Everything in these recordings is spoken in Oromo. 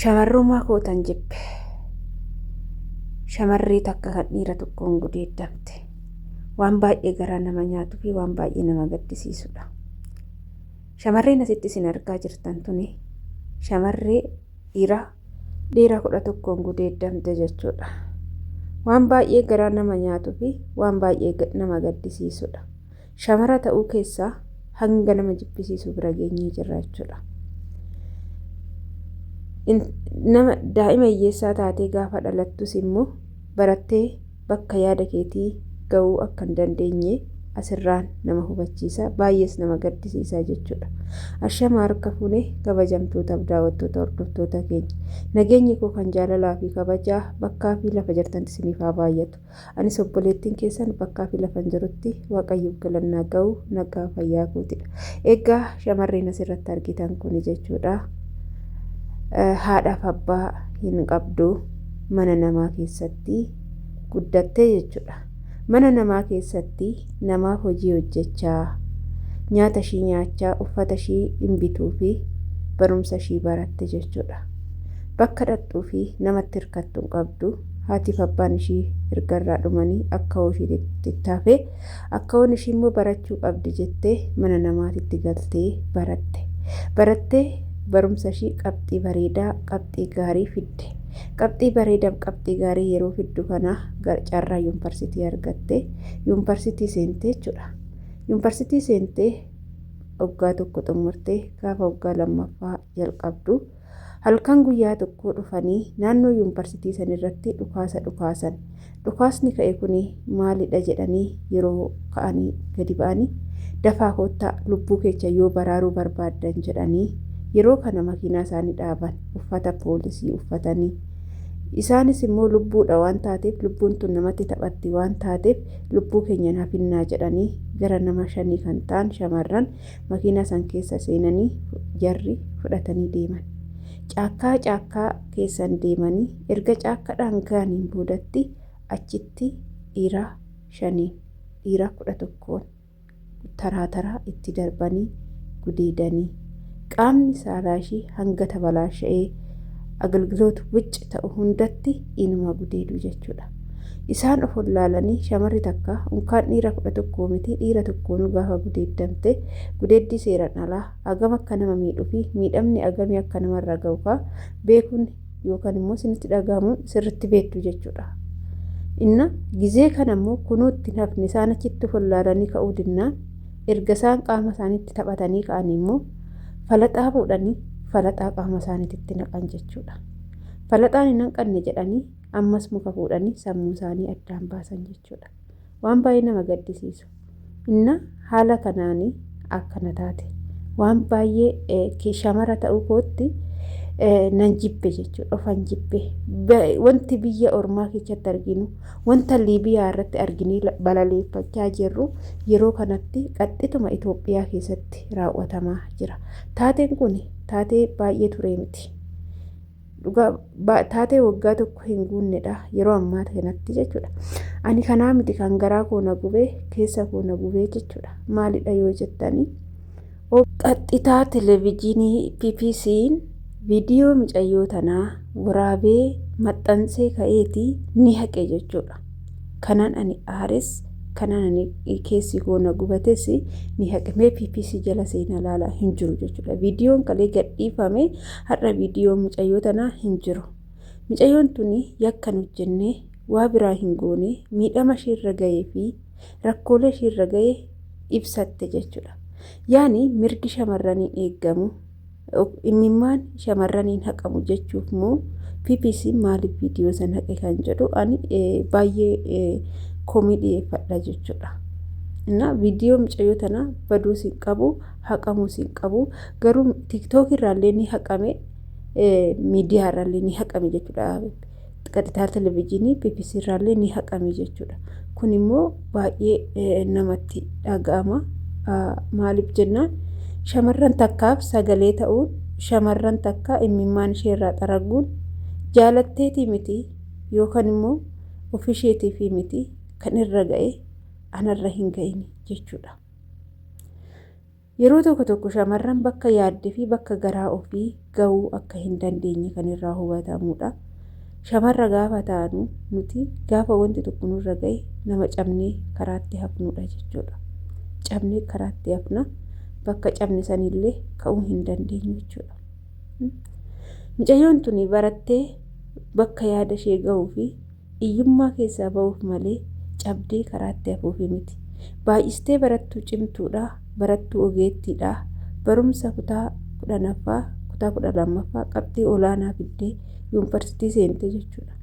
Shamarrummaa kootan jibbe. Shamarree takka kan dhiira tokkoon gudeeddamte. Waan baay'ee garaa nama nyaatuu fi waan baay'ee nama gaddisiisudha. Shamarreen asitti isin argaa jirtan tuni shamarree dhiira 11 gudeeddamte jechuudha. Waan baay'ee garaa nama nyaatuu fi waan baay'ee nama gaddisiisudha. Shamara ta'uu keessaa hanga nama jibbisiisu bira geenyee jirra jechuudha. Nama daa'ima hiyyeessaa taatee gaafa dhalattus immoo barattee bakka yaada keetii ga'uu akka hin dandeenye asirraan nama hubachiisa, baay'ees nama gaddisiisa jechuudha. Ashama harka fuunee kabajamtootaaf daawwattoota hordoftoota keenya. Nageenyi koo kan jaalalaa fi kabajaa bakkaa fi lafa jirtan isiniif haa baay'atu. Anis obboleettiin keessan bakkaa fi lafa jirutti Waaqayyoof galannaa ga'u nagaa fayyaa kootidha. Egaa shamarreen asirratti argitan kun jechuudha. Haadhaaf abbaa hin qabdu mana namaa keessatti guddattee jechuudha. Mana namaa keessatti namaaf hojii hojjechaa, nyaata ishii nyaachaa, uffata ishii hin bituu fi barumsa ishii baratte jechuudha. Bakka dhaqxuu fi namatti hirkattu hin qabdu. Haatiif abbaan ishii ergarraa dhumanii akka hoshii taafee akka hoon ishii immoo barachuu qabdi jettee mana namaatitti galtee barattee barumsa ishii qabxii bareedaa qabxii gaarii fidde. Qabxii bareedaaf qabxii gaarii yeroo fiddu kana carraa yuunivarsiitii argatte. Yuunivarsiitii seentee jechuudha. Yuunivarsiitii seentee waggaa tokko xumurtee gaafa waggaa lammaffaa jalqabdu halkan guyyaa tokko dhufanii naannoo yuunivarsiitii sanirratti dhukaasan. Dhukaasni ka'e kuni maalidha jedhanii yeroo ka'anii gadi ba'anii dafaa koottaa lubbuu keenya yoo baraaruu barbaaddan jedhanii yeroo kana makiinaa isaanii dhaaban uffata poolisii uffatanii. Isaanis immoo lubbuudha waan taateef lubbuun tun namatti taphatti waan taateef lubbuu keenya naaf hinnaa jedhanii gara nama 5 kan ta'an shamarran makiinaa san keessa seenanii jarri fudhatanii deeman. Caakkaa keessan deemanii erga caakkaadhaan ga'aniin boodatti achitti dhiira 5 dhiira 11 taraa itti darbanii gudeedanii. Qaamni saalaa ishii hanga tabalaasha'ee agalgiloota wicci ta'u hundatti inuma gudeedu jechuudha. Isaan of ilaalanii shamarri takka unkaan dhiira 11 miti dhiira tokkoon gaafa gudeeddamte gudeeddii seeraan alaa agam akka nama miidhuu fi miidhamni agamii akka namarra ga'u beekuun yookaan immoo isinitti dhagahamuun sirriitti beektu jechuudha. Inna gizee kana immoo kunuutti nafni isaan achitti of ilaalanii ka'uu dinnaan erga isaan qaama isaaniitti taphatanii ka'anii immoo falaxaa fuudhanii falaxaa qaama isaaniitti naqan jechuudha. Falaxaan hin hanqanne jedhanii ammas muka fuudhanii sammuu isaanii addaan baasan jechuudha. Waan baay'ee nama gaddisiisu. Inna haala kanaanii akkana taate waan baay'ee shamara ta'uu kootti nan jibbe jechuudha. Ofan jibbe wanti biyya ormaa keessatti arginu wanta Liibiyaa irratti arginee balaleeffachaa jirru yeroo kanatti qaxxituma Itoophiyaa keessatti raawwatamaa jira. Taateen kun taatee baay'ee ture miti. Taatee waggaa tokko hin guunnedha yeroo ammaa kanatti jechuudha. Ani kanaa miti kan garaa koo na gubee keessa koo na gubee jechuudha. Maalidha yoo jettanii qaxxitaa televezyiinii PPC'n viidiyoo mucayyoo tanaa waraabee maxxansee ka'eetii ni haqe jechuudha. Kanaan ani aares kanaan ani keessi koo na gubates ni haqamee PPC jala seenaa ilaalaa hin jiru jechuudha. Viidiyoon kalee gadhiifame har'a viidiyoo mucayyoo tanaa hin jiru. Mucayyoon tuni yakkan hojjennee waa biraa hin goone miidhama ishiirra ga'ee fi rakkoolee ishiirra ga'ee ibsatte jechuudha. Yaani mirgi shamarranii eeggamu imimmaan shamarraniin haqamu jechuuf moo PPC maaliif viidiyoo sana haqe kan jedhu ani baay'ee koomidhiyeeffadha jechuudha. Inna viidiyoo mucayyoo tanaa baduu sin qabu haqamuu sin qabu garuu TikTok irraallee ni haqame miidiyaa irraallee ni haqame jechuudha. Qaxxitaa televezyiinii PPC irraallee ni haqame jechuudha. Kun immoo baay'ee namatti dhaga'ama. Maaliif jennaan shamarran takkaaf sagalee ta'uun shamarran takka imimmaan isheerraa xaraguun jaalatteetii miti yookaan immoo ofisheetiif miti. 'Kan irra ga'e anarra hin ga'in jechuudha. Garuu TikTok irraallee ni haqame miidiyaa irraallee ni haqame jechuudha. Kun immoo baay'ee namatti dhaga'ama. Maaliif jennaan shamarran takkaaf sagalee ta'uun shamarran takka imimmaan isheerraa xaraguun jaalatteetii miti yookaan immoo ofisheetiif miti. 'Kan irra ga'e Yeroo tokko shamarran bakka yaaddee fi bakka garaa ofii gahuu akka hin dandeenye kan irraa hubatamudha. Shamarra gaafa taanu nuti gaafa wanti tokko nurra gahe nama cabnee karaatti hafnudha jechuudha. Cabnee karaatti hafna bakka cabne sanillee ka'uu hin dandeenyu jechuudha. Mucayyoon tuni barattee bakka yaada ishee gahuu fi iyyummaa keessaa bahuuf malee cabdee karaatti hafuuf miti. Baay'istee barattuu cimtuudha, barattuu ogeettiidha. Barumsa kutaa 10ffaa, kutaa 12ffaa qabxii olaanaa fiddee yuunivarsiitii seente jechuudha.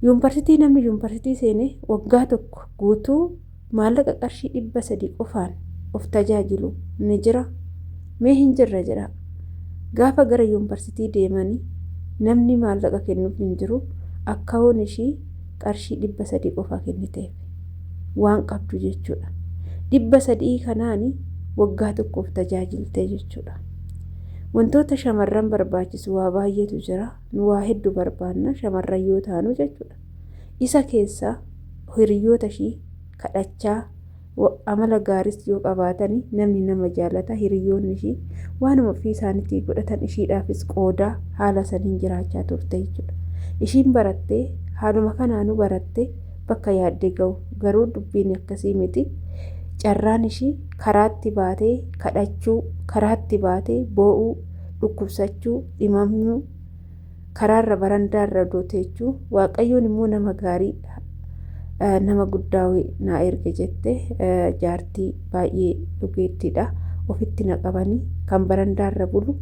Yuunivarsiitii namni yuunivarsiitii seene waggaa tokko guutuu maallaqa qarshii 300 qofaan of tajaajilu ni jira. Mee hin jirra jedha. Gaafa gara yuunivarsiitii deemanii namni maallaqa kennuuf hin jiru. Akkaawun ishii qarshii 300 qofaa kenniteef waan qabdu jechuudha. 300 kanaani waggaa tokkoof tajaajilte jechuudha. Wantoota shamarran barbaachisu waa baay'eetu jira. Nu waa hedduu barbaanna shamarran yoo taanu jechuudha. Isa keessaa hiriyoota ishii kadhachaa amala gaaris yoo qabaatanii namni nama jaalata. Hiriyoonni ishii waanuma ofii isaaniitii godhatan ishiidhaafis qoodaa haala saniin jiraachaa turte jechuudha. Ishiin barattee haaluma kanaanu barattee bakka yaaddee gahu garuu dubbiin akkasii miti. Carraan ishii karaatti baatee kadhachuu, karaatti baatee boo'uu, dhukkubsachuu, dhimamuu, karaarra barandaarra dooteechuu. Waaqayyoon immoo nama gaarii nama guddaa naa erge jette jaartii baay'ee dhugeettiidha. Ofitti na qabanii kan barandaarra bulu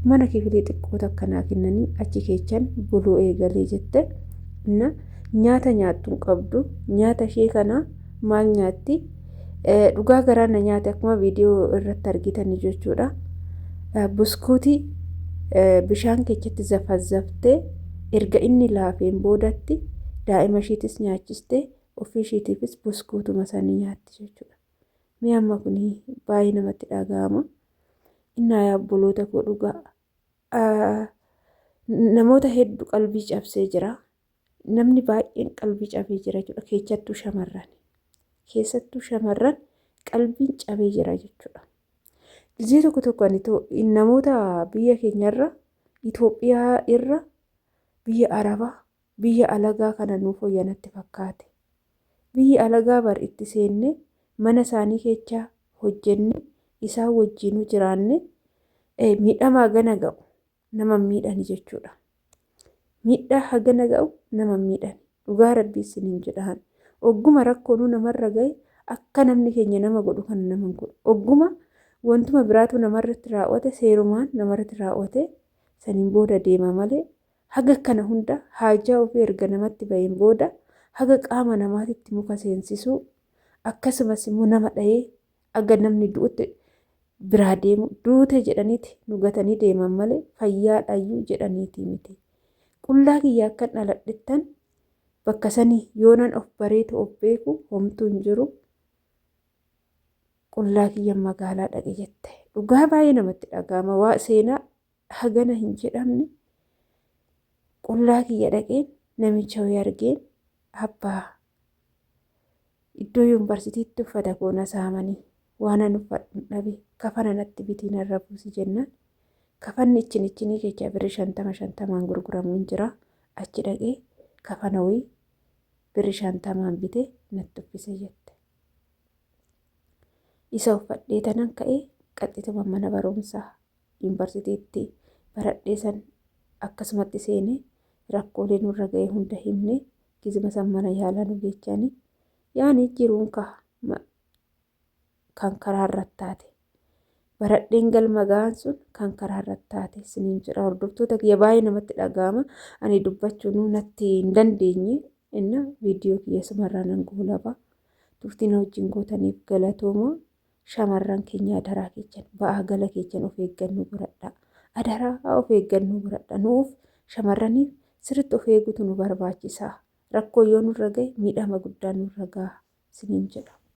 mana kifilii xiqqoota akkanaa kennanii achi keechan buluu eegalee jette. Nyaata nyaattuun qabdu nyaata ishee kana maal nyaatti? Dhugaa garaana nyaate akkuma viidiyoo irratti argitan jechuudha. Buskuutii bishaan keessatti zafazzaftee erga inni laafeen boodatti daa'ima ishiitis nyaachistee ofii ishiitiifis buskuutuma sanii nyaatti jechuudha. Mee amma kun baay'ee namatti dhaga'ama. Innaa yaabboloota koo dhugaa namoota hedduu qalbii cabsee jira. Namni baay'een qalbii cabee jira jechuudha. Keessattuu shamarran qalbiin cabee jira jechuudha. Gizee tokko namoota biyya keenyarra Itoophiyaa irra biyya Arabaa biyya alagaa kana nuuf hoyyanatti fakkaate. Biyyi alagaa bar itti seenne mana isaanii keechaa hojjenne isaan wajjinuu jiraanne miidhamaa gana ga'u nama miidhani jechuudha. Miidhaa hagana ga'u nama miidhani. Dhugaa rabbii isiniin jedhaan. Ogguma rakkoonuu namarra gahe akka namni keenya nama godhu kan nama godhu. Ogguma wantuma biraatu namarratti raawwate seerumaan namarratti raawwate saniin booda deema malee haga kana hunda haajaa ofii erga namatti baheen booda haga qaama namaatitti muka seensisuu akkasumas immoo nama dhahee aga namni du'utti biraa deemu duute jedhaniiti nugatanii deeman malee fayyaa dhayyuu jedhaniiti miti. Qullaa kiyya akka dhaladhettan bakka sanii yoonan of bareetu of beeku homtuu hin jiru. Qullaa kiyya magaalaa dhaqe jette. Dhugaa baay'ee namatti dhaga'ama. Waa seenaa hagana hin jedhamne qullaa kiyya dhaqeen namicha wayii argeen abbaa iddoo yuunivarsiitiitti uffata koona saamanii waanan uffadhu dhabe kafana natti bitii narra buusi jennaan. Kafanni ichinii keessa birrii 50 gurguramuun jira. Achi dhaqee kafana wayii birrii 50 bitee natti uffise jette. Isa uffadhee tanan ka'ee qaxxituma mana barumsaa yuunivarsiitiitti baradhee san akkasumatti seenee rakkoolee nurra ga'e hunda himne gizima san mana yaalaa nu geechanii yaani jiruun kan karaa irratti taate. Baradheen galma ga'an sun kan karaa irratti taate isiniin jedha. Hordoftoota kiyya baay'ee namatti dhaga'ama. Ani dubbachuun natti hin dandeenye inna viidiyoo kiyya sumarraa nan goolaba. Turtiin wajjin gootaniif galatooma. Shamarran keenya adaraa keechan ba'aa gala keechan of eeggannoo godhadhaa. Adaraa of eeggannoo godhadhaa. Nuuf shamarraniif sirriitti of eeguutu nu barbaachisa. Rakkoo yoo nurra gahe miidhama guddaa nurra gaha isiniin jedha.